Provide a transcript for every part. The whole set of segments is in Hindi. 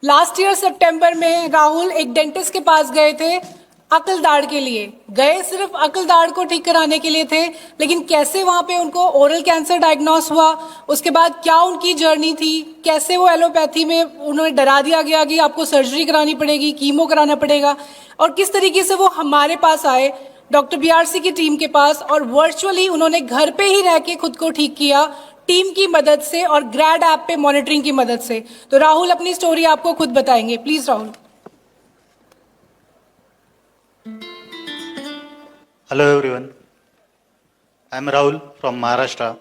लास्ट ईयर सितंबर में राहुल एक डेंटिस्ट के पास गए थे, अकल दाढ़ के लिए गए, सिर्फ अकल दाढ़ को ठीक कराने के लिए थे। लेकिन कैसे वहां पे उनको ओरल कैंसर डायग्नोस हुआ, उसके बाद क्या उनकी जर्नी थी, कैसे वो एलोपैथी में उन्हें डरा दिया गया कि आपको सर्जरी करानी पड़ेगी, कीमो कराना पड़ेगा, और किस तरीके से वो हमारे पास आए, डॉक्टर बीआरसी की टीम के पास, और वर्चुअली उन्होंने घर पे ही रह के खुद को ठीक किया टीम की मदद से और ग्रैड ऐप पे मॉनिटरिंग की मदद से। तो राहुल अपनी स्टोरी आपको खुद बताएंगे, please Rahul. Hello everyone, I am Rahul from Maharashtra.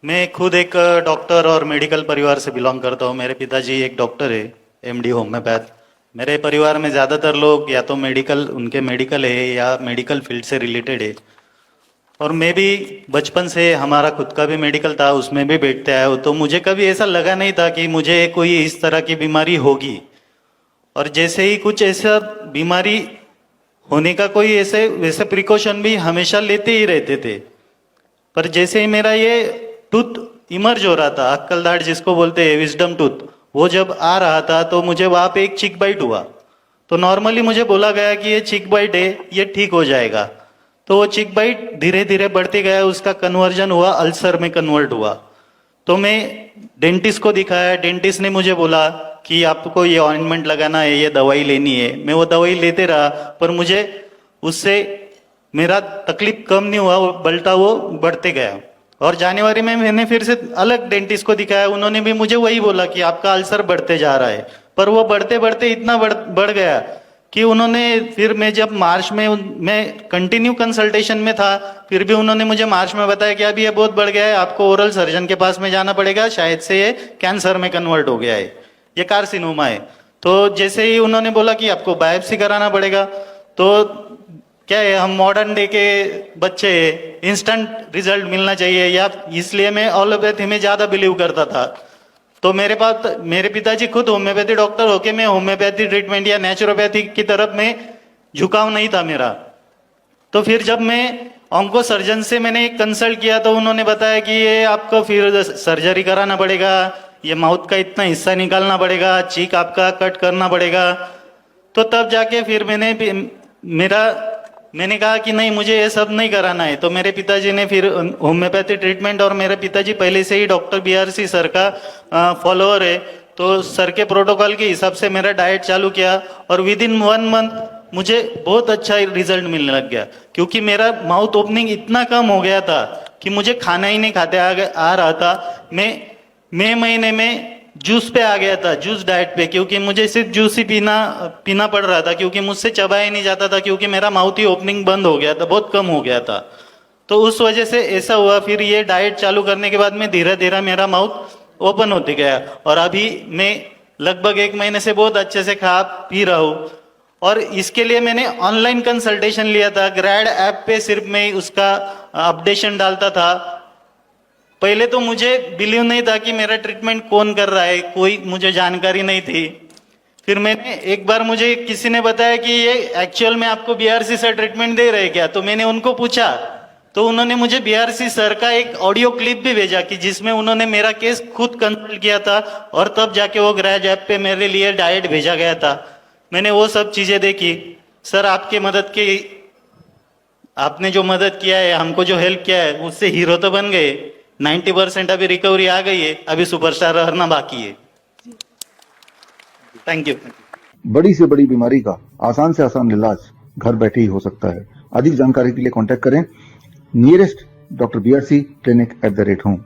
मैं खुद एक डॉक्टर और मेडिकल परिवार से बिलोंग करता हूँ। मेरे पिताजी एक डॉक्टर है, एमडी होम्योपैथ। मेरे परिवार में ज़्यादातर लोग या तो उनके मेडिकल है या मेडिकल फील्ड से रिलेटेड है। और मैं भी बचपन से, हमारा खुद का भी मेडिकल था, उसमें भी बैठते आया हूँ। तो मुझे कभी ऐसा लगा नहीं था कि मुझे कोई इस तरह की बीमारी होगी। और जैसे ही कुछ ऐसा बीमारी होने का कोई वैसे प्रिकॉशन भी हमेशा लेते ही रहते थे। पर जैसे ही मेरा ये टूथ इमर्ज हो रहा था, अक्कल दाढ़ जिसको बोलते हैं, विजडम टूथ, वो जब आ रहा था तो मुझे वहाँ पे एक चिक बाइट हुआ। तो नॉर्मली मुझे बोला गया कि ये चिक बाइट है, ये ठीक हो जाएगा। तो वो चिक बाइट धीरे धीरे बढ़ते गया, उसका कन्वर्जन हुआ, अल्सर में कन्वर्ट हुआ। तो मैं डेंटिस्ट को दिखाया। डेंटिस्ट ने मुझे बोला कि आपको ये ऑइंटमेंट लगाना है, ये दवाई लेनी है। मैं वो दवाई लेते रहा, पर मुझे उससे मेरा तकलीफ कम नहीं हुआ, बल्टा वो बढ़ते गया। और जनवरी में मैंने फिर से अलग डेंटिस्ट को दिखाया। उन्होंने भी मुझे वही बोला कि आपका अल्सर बढ़ते जा रहा है। पर वो बढ़ते बढ़ते इतना बढ़ गया कि उन्होंने फिर, मैं जब मार्च में, मैं कंटिन्यू कंसल्टेशन में था, फिर भी उन्होंने मुझे मार्च में बताया कि अभी ये बहुत बढ़ गया है, आपको ओरल सर्जन के पास में जाना पड़ेगा, शायद से ये कैंसर में कन्वर्ट हो गया है, ये कार्सिनोमा है। तो जैसे ही उन्होंने बोला कि आपको बायोप्सी कराना पड़ेगा, तो क्या है, हम मॉडर्न डे के बच्चे, इंस्टेंट रिजल्ट मिलना चाहिए, या इसलिए मैं एलोपैथी में ज्यादा बिलीव करता था। तो मेरे पिताजी खुद होम्योपैथी डॉक्टर होके, मैं होम्योपैथी ट्रीटमेंट या नेचुरोपैथी की तरफ में झुकाव नहीं था मेरा। तो फिर जब मैं ऑन्को सर्जन से मैंने कंसल्ट किया, तो उन्होंने बताया कि ये आपको फिर सर्जरी कराना पड़ेगा, ये माउथ का इतना हिस्सा निकालना पड़ेगा, चीक आपका कट करना पड़ेगा। तो तब जाके फिर मैंने कहा कि नहीं, मुझे ये सब नहीं कराना है। तो मेरे पिताजी ने फिर होम्योपैथी ट्रीटमेंट, और मेरे पिताजी पहले से ही डॉक्टर बीआरसी सर का फॉलोअर है, तो सर के प्रोटोकॉल के हिसाब से मेरा डाइट चालू किया। और विद इन 1 मंथ मुझे बहुत अच्छा रिजल्ट मिलने लग गया, क्योंकि मेरा माउथ ओपनिंग इतना कम हो गया था कि मुझे खाना ही नहीं खाते आ रहा था। मैं मई महीने में जूस पे आ गया था, जूस डाइट पे, क्योंकि मुझे सिर्फ जूस ही पीना पड़ रहा था, क्योंकि मुझसे चबाया नहीं जाता था, क्योंकि मेरा माउथ ही ओपनिंग बंद हो गया था, बहुत कम हो गया था। तो उस वजह से ऐसा हुआ। फिर ये डाइट चालू करने के बाद में धीरे धीरे मेरा माउथ ओपन होते गया, और अभी मैं लगभग 1 महीने से बहुत अच्छे से खा पी रहा हूँ। और इसके लिए मैंने ऑनलाइन कंसल्टेशन लिया था, ग्रैड ऐप पे सिर्फ मैं उसका अपडेशन डालता था। पहले तो मुझे बिलीव नहीं था कि मेरा ट्रीटमेंट कौन कर रहा है, कोई मुझे जानकारी नहीं थी। फिर मैंने एक बार, मुझे किसी ने बताया कि ये एक्चुअल में आपको बीआरसी सर ट्रीटमेंट दे रहे क्या। तो मैंने उनको पूछा, तो उन्होंने मुझे बीआरसी सर का एक ऑडियो क्लिप भी भेजा कि जिसमें उन्होंने मेरा केस खुद कंसल्ट किया था, और तब जाके वो ग्रैड ऐप पे मेरे लिए डाइट भेजा गया था। मैंने वो सब चीजें देखी। सर, आपने जो मदद किया है, हमको जो हेल्प किया है, उससे हीरो तो बन गए। 90% अभी रिकवरी आ गई है, अभी सुपरस्टार रहना बाकी है। Thank you. बड़ी से बड़ी बीमारी का आसान से आसान इलाज घर बैठे ही हो सकता है। अधिक जानकारी के लिए कांटेक्ट करें nearest doctor BRC clinic @home।